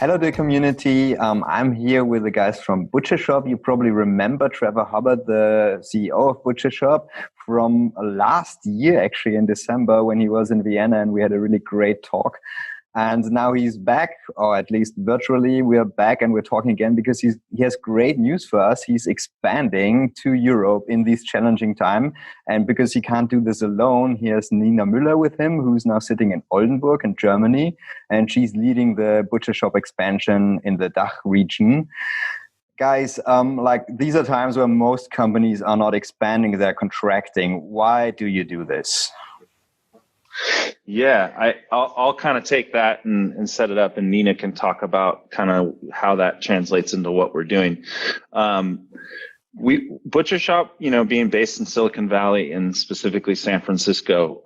Hello, dear community. I'm here with the guys from Butchershop. You probably remember Trevor Hubbard, the CEO of Butchershop, from last year, actually in December, when he was in Vienna, and we had a really great talk. And now he's back, or at least virtually, we are back and we're talking again because he has great news for us. He's expanding to Europe in this challenging time. And because he can't do this alone, he has Nina Müller with him, who's now sitting in Oldenburg in Germany. And she's leading the Butchershop expansion in the DACH region. Guys, these are times where most companies are not expanding, they're contracting. Why do you do this? Yeah, I'll kind of take that and set it up, and Nina can talk about kind of how that translates into what we're doing. Butchershop, being based in Silicon Valley and specifically San Francisco,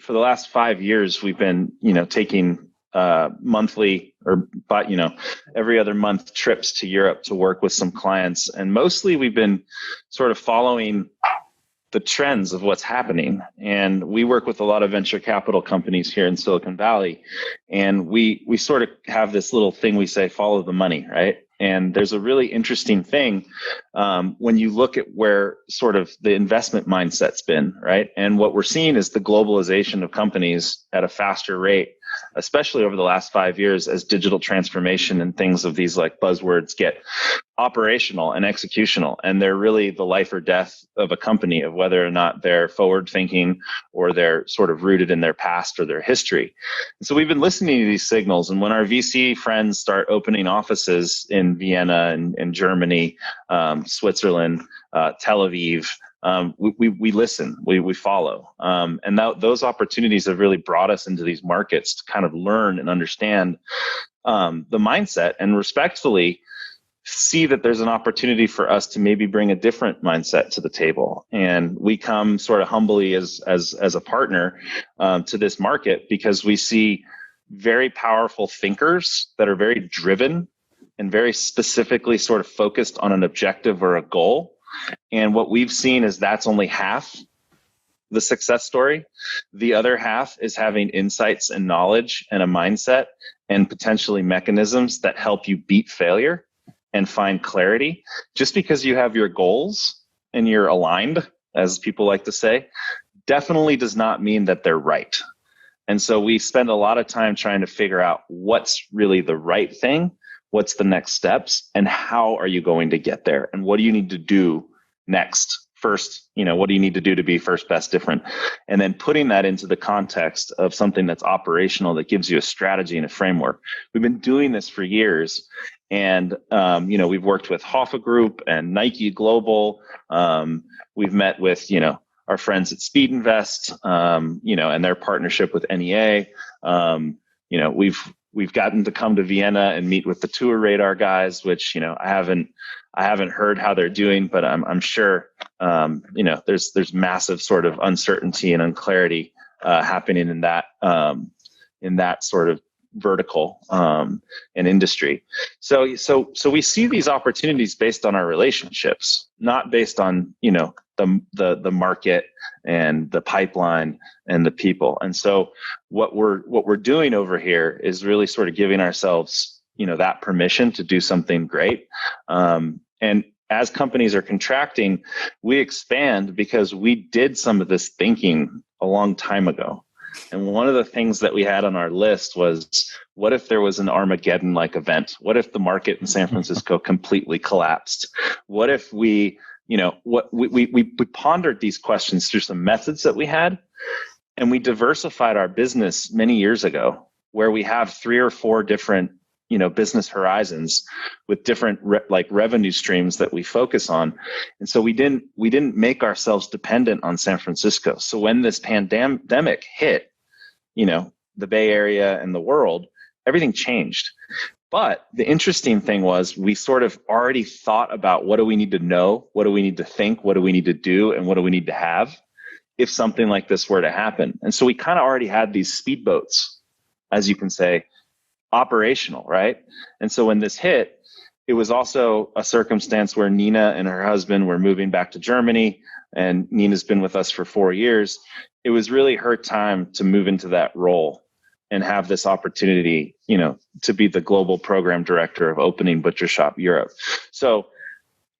for the last 5 years, we've been, taking monthly every other month trips to Europe to work with some clients. And mostly we've been sort of following the trends of what's happening. And we work with a lot of venture capital companies here in Silicon Valley. And we sort of have this little thing we say, follow the money, right? And there's a really interesting thing when you look at where sort of the investment mindset's been, right? And what we're seeing is the globalization of companies at a faster rate, especially over the last 5 years as digital transformation and things of these like buzzwords get operational and executional. And they're really the life or death of a company, of whether or not they're forward thinking or they're sort of rooted in their past or their history. And so we've been listening to these signals. And when our VC friends start opening offices in Vienna and Germany, Switzerland, Tel Aviv, we listen, we follow. And those opportunities have really brought us into these markets to kind of learn and understand the mindset and respectfully see that there's an opportunity for us to maybe bring a different mindset to the table. And we come sort of humbly as a partner to this market because we see very powerful thinkers that are very driven and very specifically sort of focused on an objective or a goal. And what we've seen is that's only half the success story. The other half is having insights and knowledge and a mindset and potentially mechanisms that help you beat failure and find clarity. Just because you have your goals and you're aligned, as people like to say, definitely does not mean that they're right. And so we spend a lot of time trying to figure out what's really the right thing, what's the next steps, and how are you going to get there? And what do you need to do next? First, what do you need to do to be first, best, different? And then putting that into the context of something that's operational, that gives you a strategy and a framework. We've been doing this for years. And, we've worked with Hoffa Group and Nike Global. We've met with, our friends at Speed Invest, and their partnership with NEA. We've gotten to come to Vienna and meet with the Tour Radar guys, which, I haven't heard how they're doing, but I'm sure, there's massive sort of uncertainty and unclarity happening in that sort of vertical and industry. So we see these opportunities based on our relationships, not based on, the market and the pipeline and the people. And so what we're doing over here is really sort of giving ourselves, that permission to do something great. And as companies are contracting, we expand because we did some of this thinking a long time ago. And one of the things that we had on our list was, what if there was an Armageddon-like event? What if the market in San Francisco completely collapsed? What if we pondered these questions through some methods that we had, and we diversified our business many years ago, where we have 3 or 4 different, business horizons with different revenue streams that we focus on. And so we didn't make ourselves dependent on San Francisco. So when this pandemic hit, the Bay Area and the world, everything changed. But the interesting thing was we sort of already thought about, what do we need to know? What do we need to think? What do we need to do? And what do we need to have if something like this were to happen? And so we kind of already had these speedboats, as you can say, operational, right? And so when this hit, it was also a circumstance where Nina and her husband were moving back to Germany, and Nina's been with us for 4 years. It was really her time to move into that role. and have this opportunity, to be the global program director of opening Butchershop Europe. So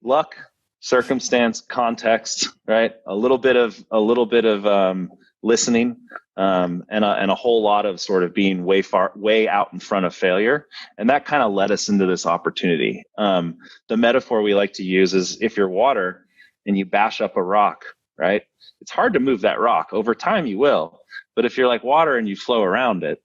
luck, circumstance, context, right? A little bit of listening, and a whole lot of sort of being way out in front of failure. And that kind of led us into this opportunity. The metaphor we like to use is if you're water and you bash up a rock, right? It's hard to move that rock. Over time you will. But if you're like water and you flow around it,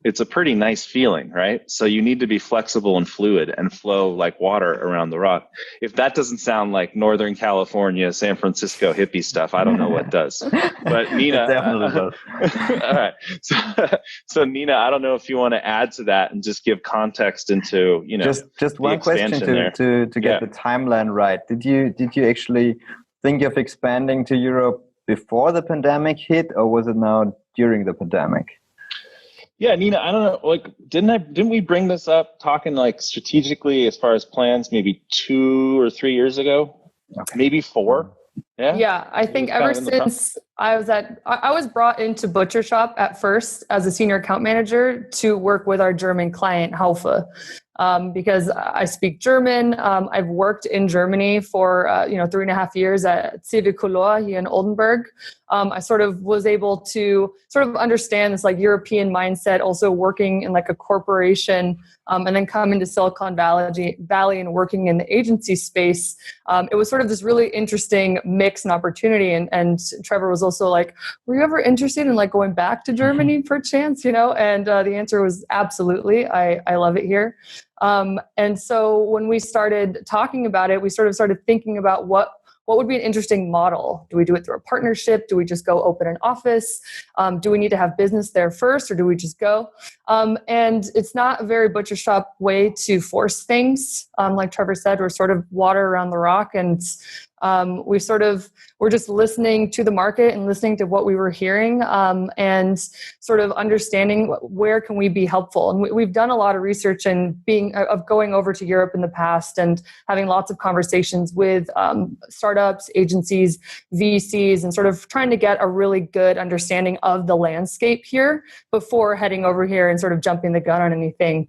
it's a pretty nice feeling, right? So you need to be flexible and fluid and flow like water around the rock. If that doesn't sound like Northern California, San Francisco hippie stuff, I don't know what does. But Nina, it definitely does. All right. So Nina, I don't know if you want to add to that and just give context into, just one question to get the timeline right. Did you actually think of expanding to Europe before the pandemic hit, or was it now during the pandemic? Yeah, Nina, I don't know. Like, didn't we bring this up talking like strategically as far as plans maybe 2 or 3 years ago? Okay. Maybe 4. Yeah, I think ever since I was brought into Butchershop at first as a senior account manager to work with our German client Haufe. Because I speak German. I've worked in Germany for 3.5 years at Civic Color here in Oldenburg. I sort of was able to sort of understand this like European mindset, also working in like a corporation, and then come into Silicon Valley and working in the agency space. It was sort of this really interesting mix and opportunity. And Trevor was also like, were you ever interested in like going back to Germany per chance? And the answer was absolutely. I love it here. And so when we started talking about it, we sort of started thinking about what would be an interesting model. Do we do it through a partnership? Do we just go open an office? Do we need to have business there first, or do we just go? And it's not a very Butchershop way to force things. Like Trevor said, we're sort of water around the rock, and we're just listening to the market and listening to what we were hearing, and sort of understanding where can we be helpful. And we've done a lot of research and going over to Europe in the past and having lots of conversations with startups, agencies, VCs, and sort of trying to get a really good understanding of the landscape here before heading over here and sort of jumping the gun on anything.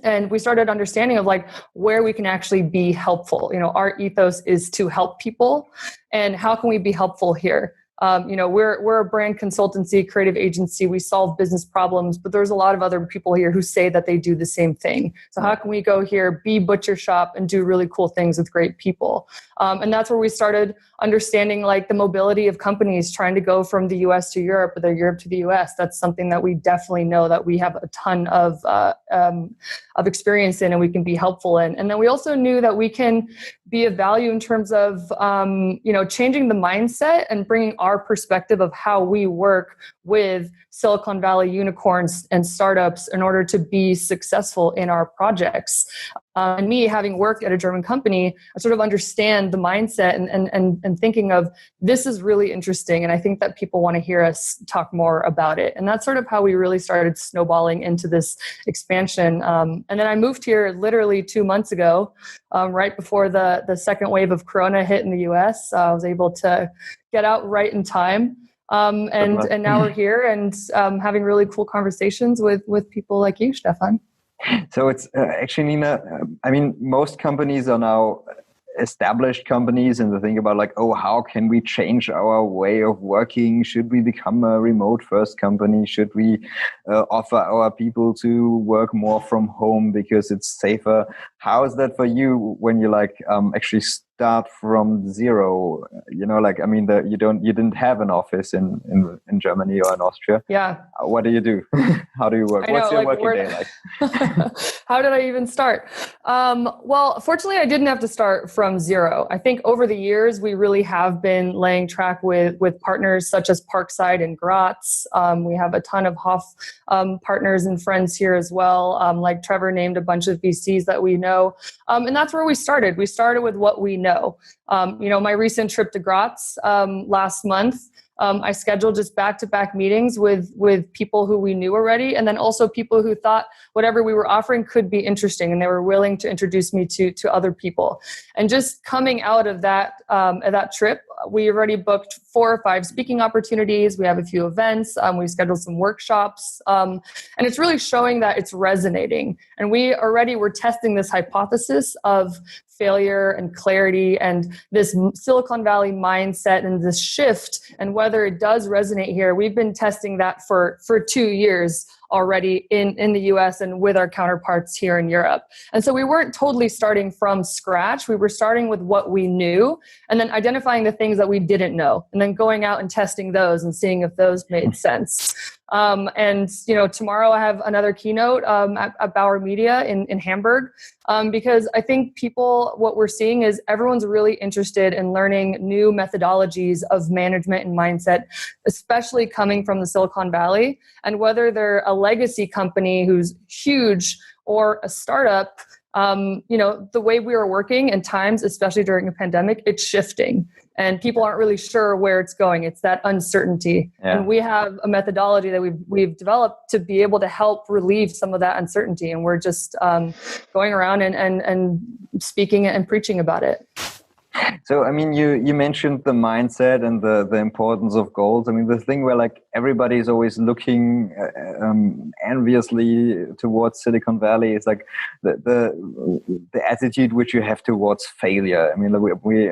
And we started understanding of like where we can actually be helpful. Our ethos is to help people, and how can we be helpful here? We're a brand consultancy, creative agency. We solve business problems, but there's a lot of other people here who say that they do the same thing. So how can we go here, be Butchershop, and do really cool things with great people? And that's where we started understanding like the mobility of companies trying to go from the US to Europe, or the Europe to the US. That's something that we definitely know that we have a ton of experience in, and we can be helpful in. And then we also knew that we can be of value in terms of, changing the mindset and bringing our perspective of how we work with Silicon Valley unicorns and startups in order to be successful in our projects. And me, having worked at a German company, I sort of understand the mindset and thinking of this is really interesting. And I think that people want to hear us talk more about it. And that's sort of how we really started snowballing into this expansion. And then I moved here literally 2 months ago, right before the second wave of Corona hit in the US. I was able to get out right in time. And now we're here and having really cool conversations with people like you, Stefan. So it's actually, Nina, most companies are now established companies, and they think about like, oh, how can we change our way of working? Should we become a remote first company? Should we offer our people to work more from home because it's safer? How is that for you when you actually start from zero? You didn't have an office in Germany or in Austria. Yeah. What do you do? How do you work? What's your working day like? How did I even start? Well, fortunately, I didn't have to start from zero. I think over the years, we really have been laying track with partners such as Parkside and Graz. We have a ton of Hoff partners and friends here as well. Like Trevor named a bunch of VCs that we know. And that's where we started. We started with what we know. My recent trip to Graz last month, I scheduled just back-to-back meetings with people who we knew already, and then also people who thought whatever we were offering could be interesting, and they were willing to introduce me to other people. And just coming out of that trip, we already booked 4 or 5 speaking opportunities. We have a few events. We scheduled some workshops, and it's really showing that it's resonating. And we already were testing this hypothesis of failure and clarity and this Silicon Valley mindset and this shift, and whether it does resonate here. We've been testing that for 2 years already in the US and with our counterparts here in Europe. And so we weren't totally starting from scratch. We were starting with what we knew and then identifying the things that we didn't know and then going out and testing those and seeing if those made sense. And tomorrow I have another keynote at Bauer Media in Hamburg, because I think what we're seeing is everyone's really interested in learning new methodologies of management and mindset, especially coming from the Silicon Valley. And whether they're a legacy company who's huge or a startup, the way we are working in times, especially during a pandemic, it's shifting and people aren't really sure where it's going. It's that uncertainty. Yeah. And we have a methodology that we've developed to be able to help relieve some of that uncertainty. And we're just going around and speaking and preaching about it. So, I mean, you mentioned the mindset and the importance of goals. I mean, the thing where like everybody is always looking enviously towards Silicon Valley is like the attitude which you have towards failure. I mean,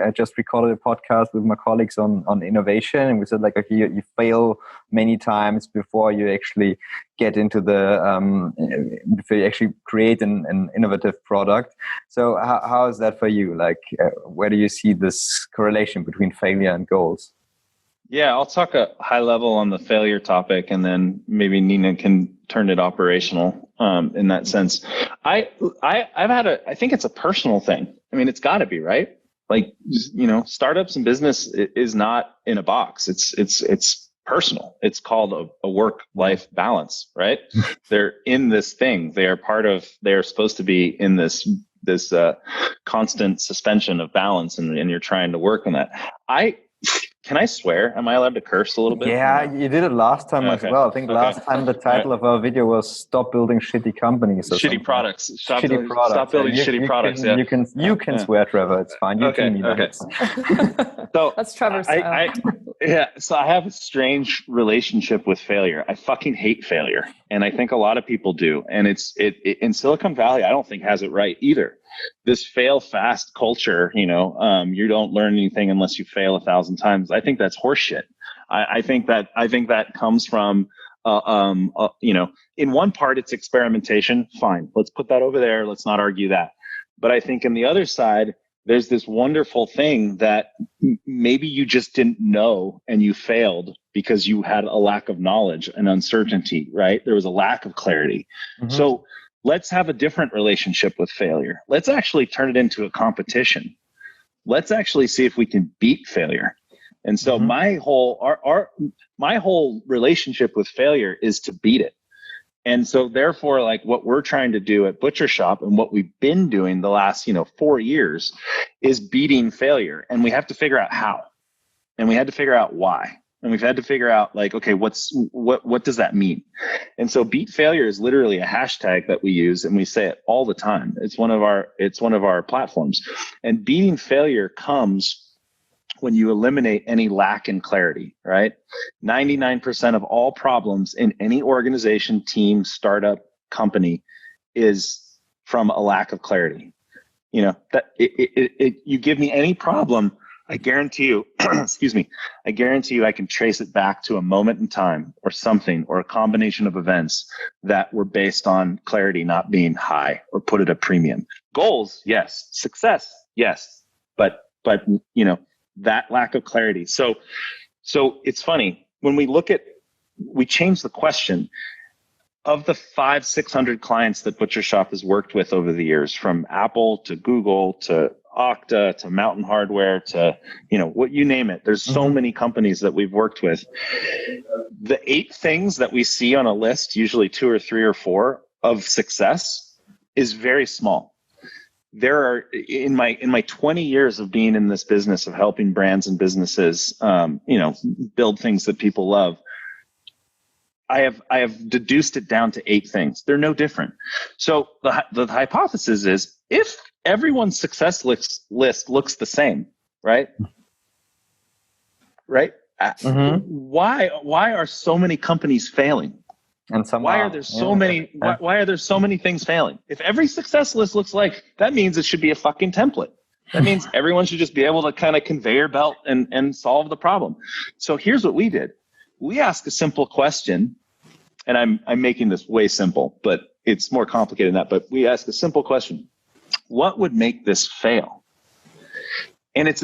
I just recorded a podcast with my colleagues on innovation, and we said like, okay, you fail many times before you actually get into before you actually create an innovative product. So how is that for you? Like, where do you see this correlation between failure and goals? Yeah, I'll talk a high level on the failure topic, and then maybe Nina can turn it operational in that sense. I think it's a personal thing. I mean, it's got to be, right? Like, startups and business is not in a box. It's personal. It's called a work-life balance, right? They're in this thing. They are supposed to be in this constant suspension of balance, and you're trying to work on that. Can I swear? Am I allowed to curse a little bit? Yeah, you did it last time as well. I think last time the title of our video was "Stop Building Shitty Companies." Shitty products. Stop building shitty products. You can swear, Trevor. It's fine. You can. Okay. So that's Trevor's style. So I have a strange relationship with failure. I fucking hate failure, and I think a lot of people do. And it in Silicon Valley, I don't think has it right either. This fail fast culture, you don't learn anything unless you fail 1,000 times. I think that's horseshit. I think that comes from, in one part it's experimentation. Fine, let's put that over there. Let's not argue that. But I think in the other side, there's this wonderful thing that maybe you just didn't know and you failed because you had a lack of knowledge and uncertainty, right? There was a lack of clarity. Mm-hmm. So let's have a different relationship with failure. Let's actually turn it into a competition. Let's actually see if we can beat failure. And so my whole relationship with failure is to beat it. And so therefore, like what we're trying to do at Butchershop and what we've been doing the last, 4 years is beating failure. And we have to figure out how. And we had to figure out why. And we've had to figure out like, okay, what does that mean? And so beat failure is literally a hashtag that we use, and we say it all the time. It's one of our platforms. And beating failure comes when you eliminate any lack in clarity, right? 99% of all problems in any organization, team, startup, company is from a lack of clarity. You give me any problem, I guarantee you, I guarantee you I can trace it back to a moment in time or something or a combination of events that were based on clarity not being high or put at a premium. Goals, yes. Success, yes. But that lack of clarity. So it's funny when we change the question. Of the 500-600 clients that Butchershop has worked with over the years, from Apple to Google to Okta to Mountain Hardware to, what you name it. There's so many companies that we've worked with. The 8 things that we see on a list, usually 2 or 3 or 4 of success, is very small. there are in my 20 years of being in this business of helping brands and businesses, build things that people love. I have deduced it down to 8 things. They're no different. So the hypothesis is if everyone's success list looks the same, right? Right? Mm-hmm. Why are so many companies failing? And why are there so many? Why are there so many things failing? If every success list looks like, that means it should be a fucking template. That means everyone should just be able to kind of conveyor belt and solve the problem. So here's what we did. We asked a simple question, and I'm making this way simple, but it's more complicated than that. But we asked a simple question: what would make this fail? And it's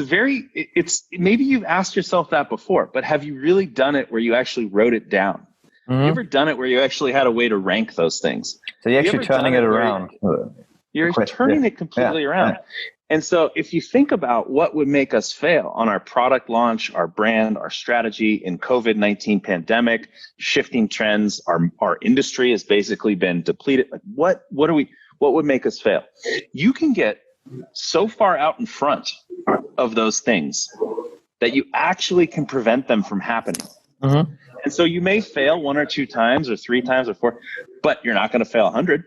maybe you've asked yourself that before, but have you really done it where you actually wrote it down? Mm-hmm. You ever done it where you actually had a way to rank those things? So you're actually turning it around. You're turning it completely around. Yeah. And so if you think about what would make us fail on our product launch, our brand, our strategy in COVID-19 pandemic, shifting trends, our industry has basically been depleted. Like what would make us fail? You can get so far out in front of those things that you actually can prevent them from happening. Mm-hmm. And so you may fail 1 or 2 times or 3 times or 4, but you're not going to fail 100.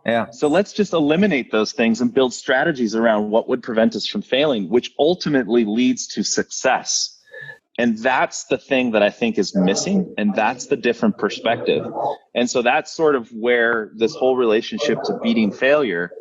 Yeah. So let's just eliminate those things and build strategies around what would prevent us from failing, which ultimately leads to success. And that's the thing that I think is missing. And that's the different perspective. And so that's sort of where this whole relationship to beating failure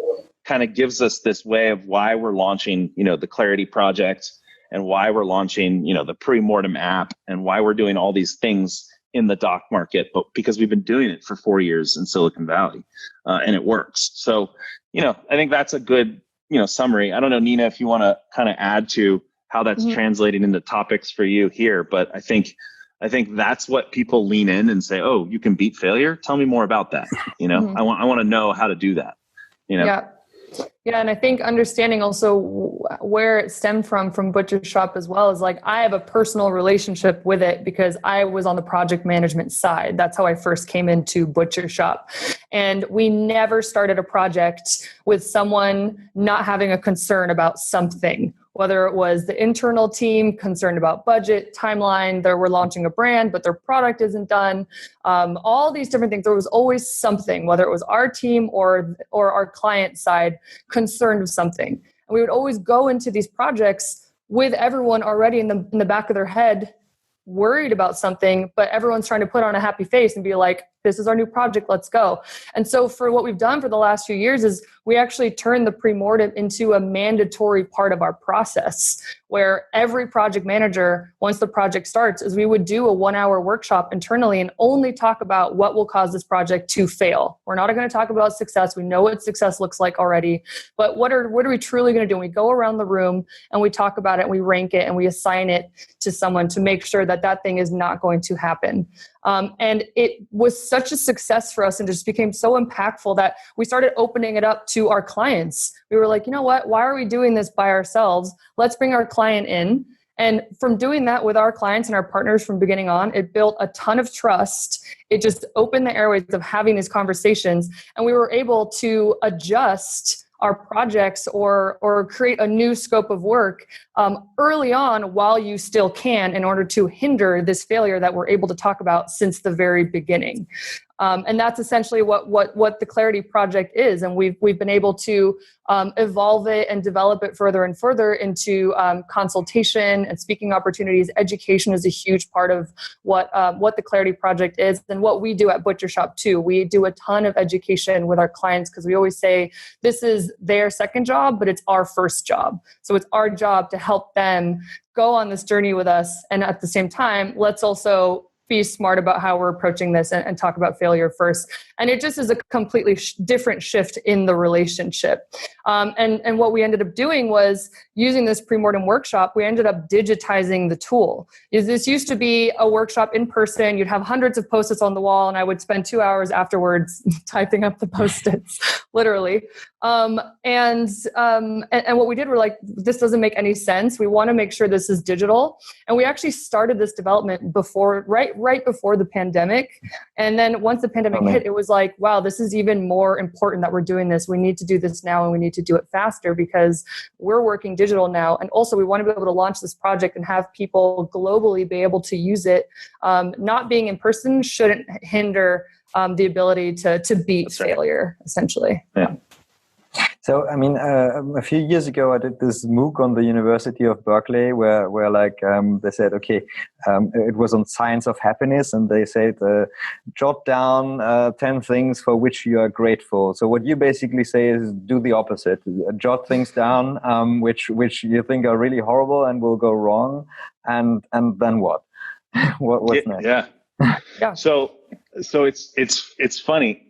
kind of gives us this way of why we're launching, the Clarity Project, and why we're launching, the pre-mortem app, and why we're doing all these things in the doc market, but because we've been doing it for 4 years in Silicon Valley, and it works. So, I think that's a good, summary. I don't know, Nina, if you want to kind of add to how that's translating into topics for you here, but I think that's what people lean in and say, oh, you can beat failure. Tell me more about that. I want to know how to do that. Yeah, and I think understanding also where it stemmed from Butchershop as well is like I have a personal relationship with it because I was on the project management side. That's how I first came into Butchershop. And we never started a project with someone not having a concern about something, whether it was the internal team concerned about budget, timeline, they were launching a brand, but their product isn't done. All these different things. There was always something, whether it was our team or our client side concerned with something. And we would always go into these projects with everyone already in the back of their head, worried about something, but everyone's trying to put on a happy face and be like, this is our new project, let's go. And so for what we've done for the last few years is we actually turned the pre-mortem into a mandatory part of our process, where every project manager, once the project starts, is we would do a 1-hour workshop internally and only talk about what will cause this project to fail. We're not going to talk about success. We know what success looks like already, but what are we truly going to do? And we go around the room and we talk about it and we rank it and we assign it to someone to make sure that thing is not going to happen. And it was such a success for us and just became so impactful that we started opening it up to our clients. We were like, you know what? Why are we doing this by ourselves? Let's bring our client in. And from doing that with our clients and our partners from beginning on, it built a ton of trust. It just opened the airways of having these conversations. And we were able to adjust our projects or create a new scope of work early on while you still can, in order to hinder this failure that we're able to talk about since the very beginning. And that's essentially what the Clarity Project is. And we've been able to evolve it and develop it further and further into consultation and speaking opportunities. Education is a huge part of what the Clarity Project is and what we do at Butchershop too. We do a ton of education with our clients because we always say this is their second job, but it's our first job. So it's our job to help them go on this journey with us. And at the same time, let's also be smart about how we're approaching this and talk about failure first. And it just is a completely different shift in the relationship. And what we ended up doing was using this pre-mortem workshop, we ended up digitizing the tool. This used to be a workshop in person. You'd have hundreds of Post-its on the wall, and I would spend 2 hours afterwards typing up the Post-its, literally. And what we did, we're like, this doesn't make any sense. We want to make sure this is digital. And we actually started this development right before the pandemic. And then once the pandemic hit, it was like, wow, this is even more important that we're doing this. We need to do this now, and we need to do it faster because we're working digital now. And also we want to be able to launch this project and have people globally be able to use it. Not being in person shouldn't hinder the ability to beat failure, essentially. Yeah. So, I mean, a few years ago, I did this MOOC on the University of Berkeley where they said, okay, it was on science of happiness, and they said, jot down 10 things for which you are grateful. So what you basically say is do the opposite. Jot things down which you think are really horrible and will go wrong, and then what? What's next? Yeah. Yeah. So it's funny.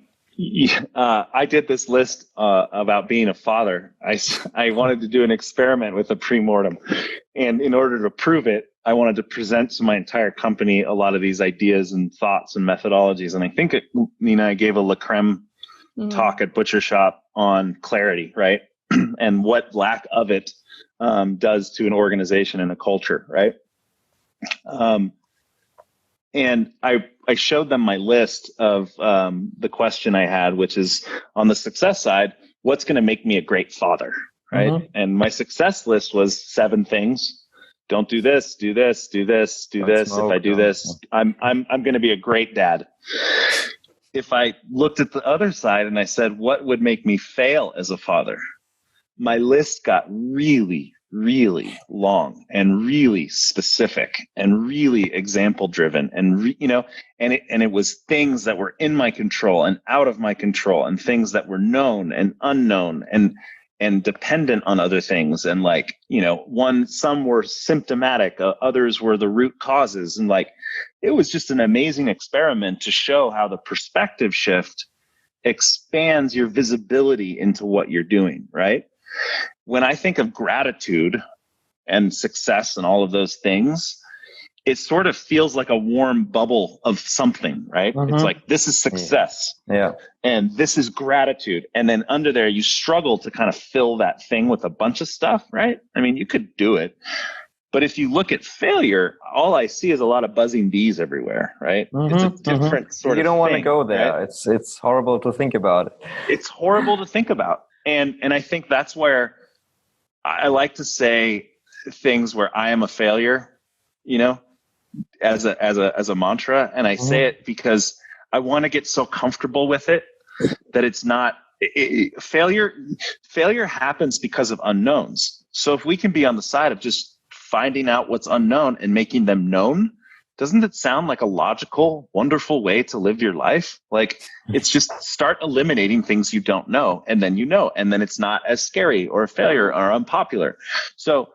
I did this list about being a father. I wanted to do an experiment with a pre-mortem, and in order to prove it, I wanted to present to my entire company a lot of these ideas and thoughts and methodologies. And I think I gave a La Creme talk at Butchershop on clarity, right? And what lack of it does to an organization and a culture, right? And I showed them my list of the question I had, which is on the success side, what's going to make me a great father, right? Mm-hmm. And my success list was 7 things. Don't do this, do this, do this, do this. If I do this, I'm going to be a great dad. If I looked at the other side and I said, what would make me fail as a father? My list got really, really long and really specific and really example driven, and it was things that were in my control and out of my control, and things that were known and unknown and dependent on other things, and some were symptomatic, others were the root causes, and it was just an amazing experiment to show how the perspective shift expands your visibility into what you're doing, right? When I think of gratitude and success and all of those things, it sort of feels like a warm bubble of something, right? Mm-hmm. It's like, this is success. Yeah. And this is gratitude. And then under there, you struggle to kind of fill that thing with a bunch of stuff, right? I mean, you could do it. But if you look at failure, all I see is a lot of buzzing bees everywhere, right? Mm-hmm. It's a different sort of thing. You don't want to go there. Right? It's horrible to think about it. It's horrible to think about. And I think that's where I like to say things where I am a failure, as a mantra. And I say it because I want to get so comfortable with it that it's not failure. Failure happens because of unknowns. So if we can be on the side of just finding out what's unknown and making them known, doesn't it sound like a logical, wonderful way to live your life? It's just start eliminating things you don't know, and then and then it's not as scary or a failure or unpopular. So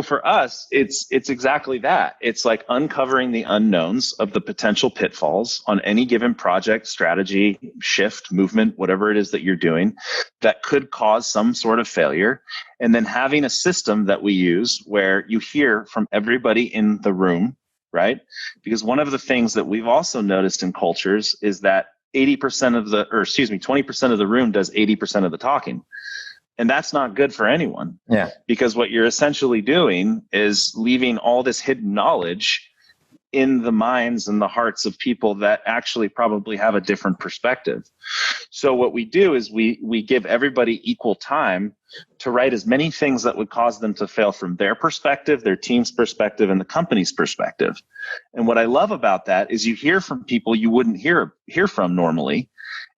for us, it's exactly that. It's like uncovering the unknowns of the potential pitfalls on any given project, strategy, shift, movement, whatever it is that you're doing that could cause some sort of failure. And then having a system that we use where you hear from everybody in the room, right? Because one of the things that we've also noticed in cultures is that 20% of the room does 80% of the talking. And that's not good for anyone. Yeah. Because what you're essentially doing is leaving all this hidden knowledge in the minds and the hearts of people that actually probably have a different perspective. So what we do is we give everybody equal time to write as many things that would cause them to fail from their perspective, their team's perspective, and the company's perspective. And what I love about that is you hear from people you wouldn't hear from normally.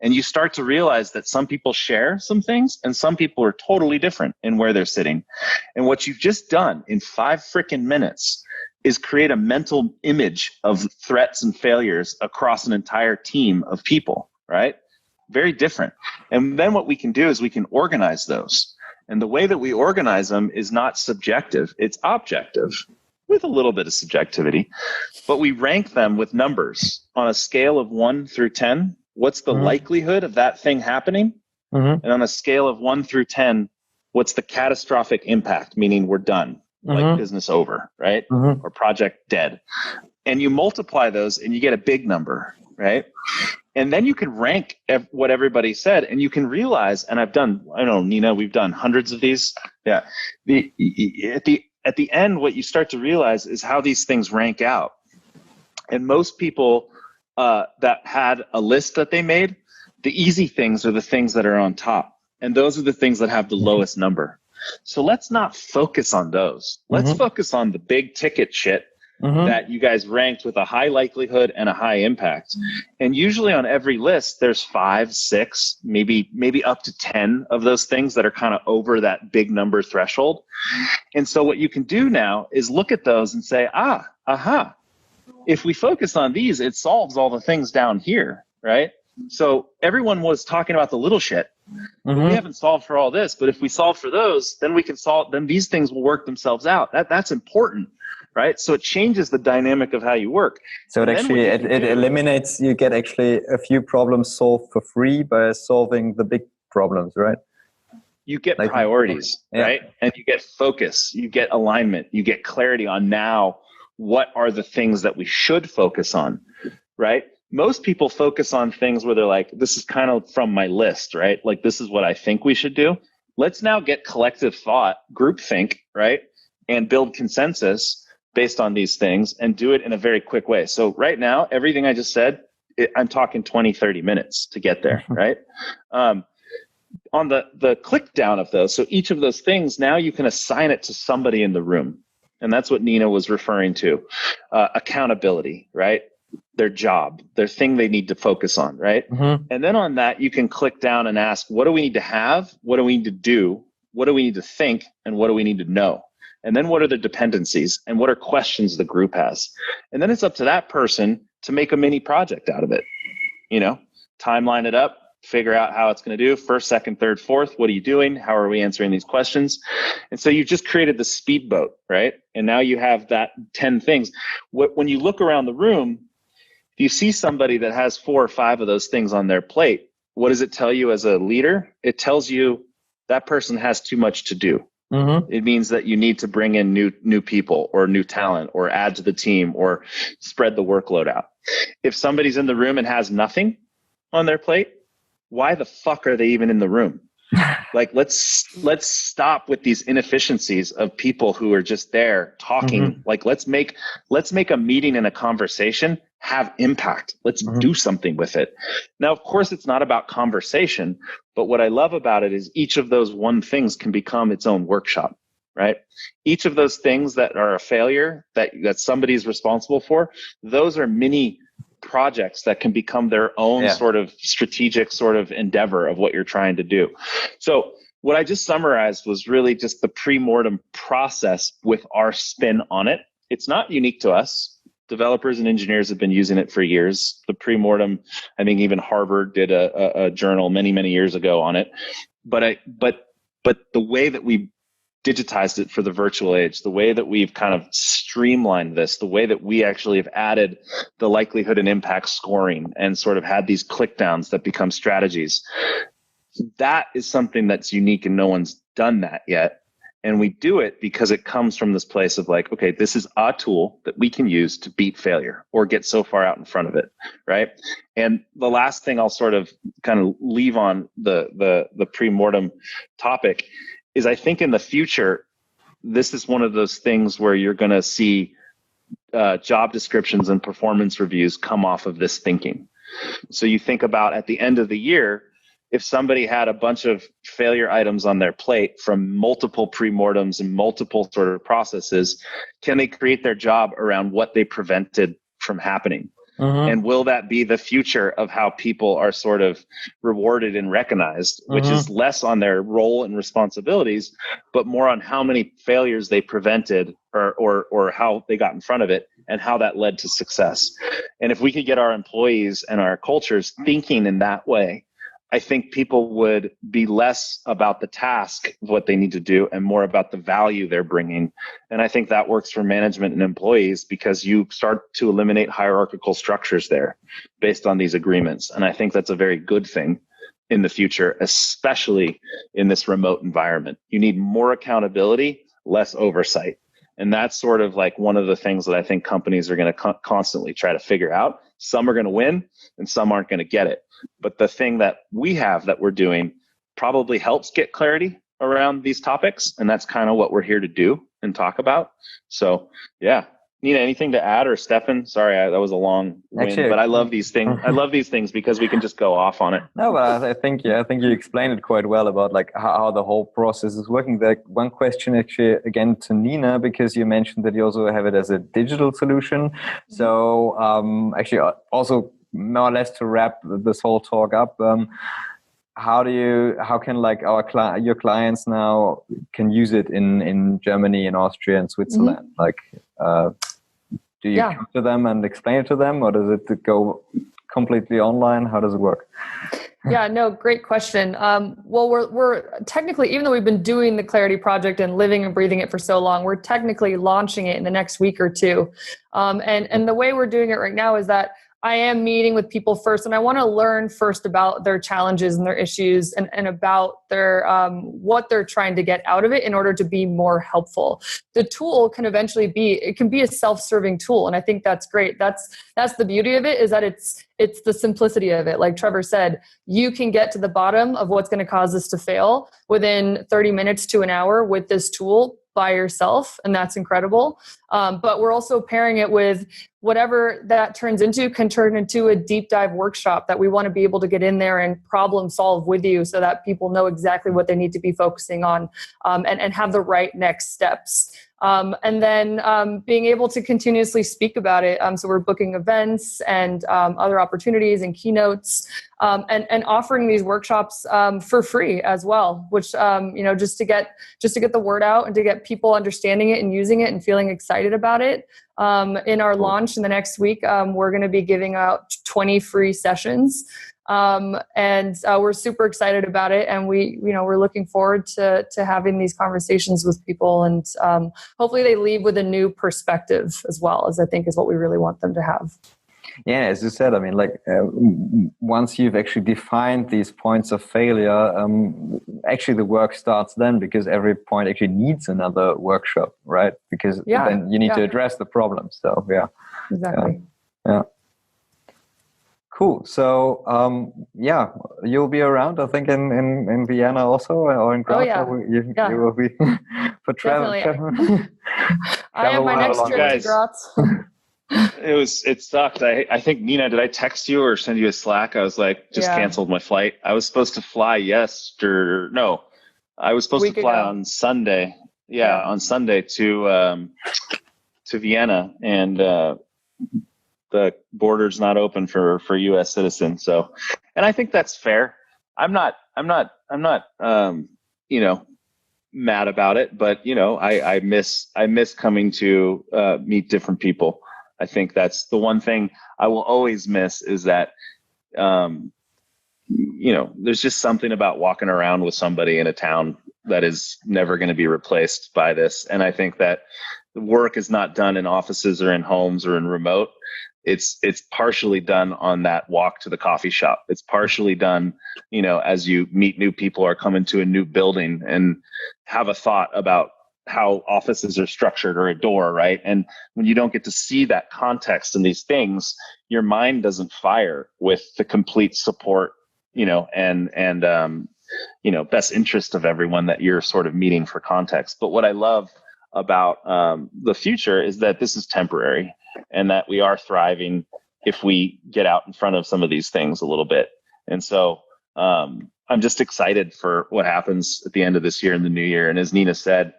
And you start to realize that some people share some things and some people are totally different in where they're sitting. And what you've just done in 5 freaking minutes is create a mental image of threats and failures across an entire team of people, right? Very different. And then what we can do is we can organize those. And the way that we organize them is not subjective, it's objective with a little bit of subjectivity. But we rank them with numbers on a scale of 1 through 10. What's the likelihood of that thing happening? Mm-hmm. And on a scale of 1 through 10, what's the catastrophic impact, meaning we're done, like business over, right? Or project dead. And you multiply those and you get a big number, right? And then you can rank what everybody said, and you can realize, and I don't know, Nina, we've done hundreds of these. Yeah. At the end, what you start to realize is how these things rank out. And most people that had a list that they made, the easy things are the things that are on top. And those are the things that have the lowest number. So let's not focus on those. Let's focus on the big ticket shit that you guys ranked with a high likelihood and a high impact. And usually on every list, there's 5, 6, maybe up to 10 of those things that are kind of over that big number threshold. And so what you can do now is look at those and say, if we focus on these, it solves all the things down here, right? So everyone was talking about the little shit. But we haven't solved for all this, but if we solve for those, then we can solve, then these things will work themselves out. That's important, right? So it changes the dynamic of how you work. So it eliminates, you get actually a few problems solved for free by solving the big problems, right? You get priorities, right? And you get focus, you get alignment, you get clarity on now what are the things that we should focus on, right? Most people focus on things where they're like, this is kind of from my list, right? Like, this is what I think we should do. Let's now get collective thought, groupthink, right? And build consensus based on these things and do it in a very quick way. So right now, everything I just said, I'm talking 20, 30 minutes to get there, right? On the click down of those, so each of those things, now you can assign it to somebody in the room. And that's what Nina was referring to. Accountability, right? Their job, their thing they need to focus on, right? And then on that, you can click down and ask, what do we need to have? What do we need to do? What do we need to think? And what do we need to know? And then what are the dependencies? And what are questions the group has? And then it's up to that person to make a mini project out of it. Timeline it up, figure out how it's going to do. First, second, third, fourth. What are you doing? How are we answering these questions? And so you've just created the speedboat, right? And now you have that 10 things. When you look around the room, if you see somebody that has 4 or 5 of those things on their plate, what does it tell you as a leader? It tells you that person has too much to do. It means that you need to bring in new people or new talent or add to the team or spread the workload out. If somebody's in the room and has nothing on their plate, why the fuck are they even in the room? Like, let's stop with these inefficiencies of people who are just there talking. Like, let's make a meeting and a conversation have impact. Let's do something with it. Now, of course, it's not about conversation, but what I love about it is each of those one things can become its own workshop, right? Each of those things that are a failure that somebody's responsible for, those are mini projects that can become their own sort of strategic sort of endeavor of what you're trying to do. So what I just summarized was really just the pre-mortem process with our spin on it. It's not unique to us. Developers and engineers have been using it for years. The pre-mortem, I think even Harvard did a journal many, many years ago on it. But the way that we digitized it for the virtual age, the way that we've kind of streamlined this, the way that we actually have added the likelihood and impact scoring and sort of had these click downs that become strategies, that is something that's unique and no one's done that yet. And we do it because it comes from this place of like, okay, this is a tool that we can use to beat failure or get so far out in front of it, right? And the last thing I'll sort of kind of leave on the pre-mortem topic is I think in the future, this is one of those things where you're going to see job descriptions and performance reviews come off of this thinking. So you think about at the end of the year, if somebody had a bunch of failure items on their plate from multiple pre-mortems and multiple sort of processes, can they create their job around what they prevented from happening? And will that be the future of how people are sort of rewarded and recognized, which is less on their role and responsibilities, but more on how many failures they prevented or how they got in front of it and how that led to success. And if we could get our employees and our cultures thinking in that way, I think people would be less about the task of what they need to do and more about the value they're bringing. And I think that works for management and employees because you start to eliminate hierarchical structures there based on these agreements. And I think that's a very good thing in the future, especially in this remote environment. You need more accountability, less oversight. And that's sort of like one of the things that I think companies are going to constantly try to figure out. Some are going to win and some aren't going to get it. But the thing that we have that we're doing probably helps get clarity around these topics. And that's kind of what we're here to do and talk about. So yeah. Nina, anything to add, or Stefan? Sorry, that was a long wind, but I love these things. I love these things because we can just go off on it. No, but I think you explained it quite well about like how the whole process is working. There, one question actually again to Nina, because you mentioned that you also have it as a digital solution. So actually, also more or less to wrap this whole talk up. How can like your clients now can use it in Germany and Austria and Switzerland? Like, do you come to them and explain it to them, or does it go completely online? How does it work? Yeah, no, great question. Well, we're technically, even though we've been doing the Clarity Project and living and breathing it for so long, we're technically launching it in the next week or two. And the way we're doing it right now is that I am meeting with people first, and I want to learn first about their challenges and their issues and about their what they're trying to get out of it in order to be more helpful. The tool can eventually be a self-serving tool, and I think that's great. That's the beauty of it, is that it's the simplicity of it. Like Trevor said, you can get to the bottom of what's going to cause this to fail within 30 minutes to an hour with this tool by yourself, and that's incredible. But we're also pairing it with whatever that turns into, can turn into a deep dive workshop that we want to be able to get in there and problem solve with you, so that people know exactly what they need to be focusing on, and have the right next steps. And then being able to continuously speak about it. So we're booking events and other opportunities and keynotes, and offering these workshops for free as well, which just to get the word out and to get people understanding it and using it and feeling excited about it. In our launch in the next week, we're going to be giving out 20 free sessions. And we're super excited about it, and we're looking forward to having these conversations with people, and hopefully they leave with a new perspective as well, as I think is what we really want them to have. Yeah, as you said, I mean, like once you've actually defined these points of failure, actually the work starts then, because every point actually needs another workshop, right? Because then you need to address the problem. So Exactly. Yeah. Cool. So, you'll be around, I think, in Vienna also, or in Graz. You will be for travel. I have my next trip to Graz. It sucked. I think, Nina, did I text you or send you a Slack? I was like, canceled my flight. I was supposed to fly I was supposed to fly on Sunday. Yeah, on Sunday to Vienna, and the border's not open for U.S. citizens. So, and I think that's fair. I'm not mad about it, but I miss coming to meet different people. I think that's the one thing I will always miss, is that there's just something about walking around with somebody in a town that is never going to be replaced by this. And I think that the work is not done in offices or in homes or in remote. It's partially done on that walk to the coffee shop. It's partially done, as you meet new people or come into a new building and have a thought about how offices are structured, or a door, right? And when you don't get to see that context in these things, your mind doesn't fire with the complete support, and best interest of everyone that you're sort of meeting for context. But what I love about the future is that this is temporary, and that we are thriving if we get out in front of some of these things a little bit. And so I'm just excited for what happens at the end of this year and the new year. And as Nina said,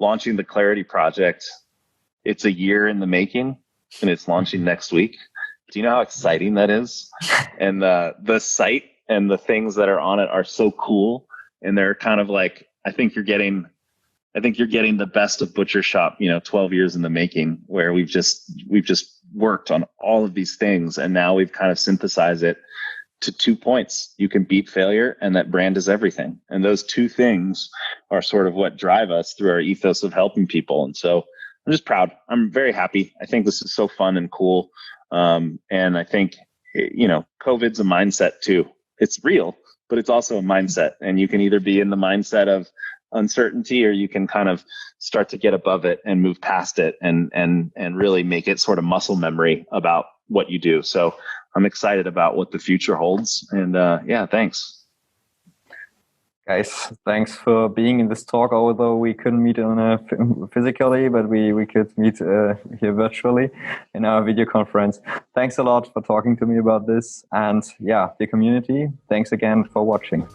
launching the Clarity Project, it's a year in the making, and it's launching next week. Do you know how exciting that is? And the site and the things that are on it are so cool. And they're kind of like, I think you're getting the best of Butchershop, 12 years in the making, where we've just worked on all of these things. And now we've kind of synthesized it to 2 points. You can beat failure, and that brand is everything. And those two things are sort of what drive us through our ethos of helping people. And so I'm just proud. I'm very happy. I think this is so fun and cool. And I think, COVID's a mindset too. It's real, but it's also a mindset. And you can either be in the mindset of uncertainty, or you can kind of start to get above it and move past it and really make it sort of muscle memory about what you do. So I'm excited about what the future holds. And yeah, thanks. Guys, thanks for being in this talk, although we couldn't meet physically, but we could meet here virtually in our video conference. Thanks a lot for talking to me about this. And yeah, the community, thanks again for watching.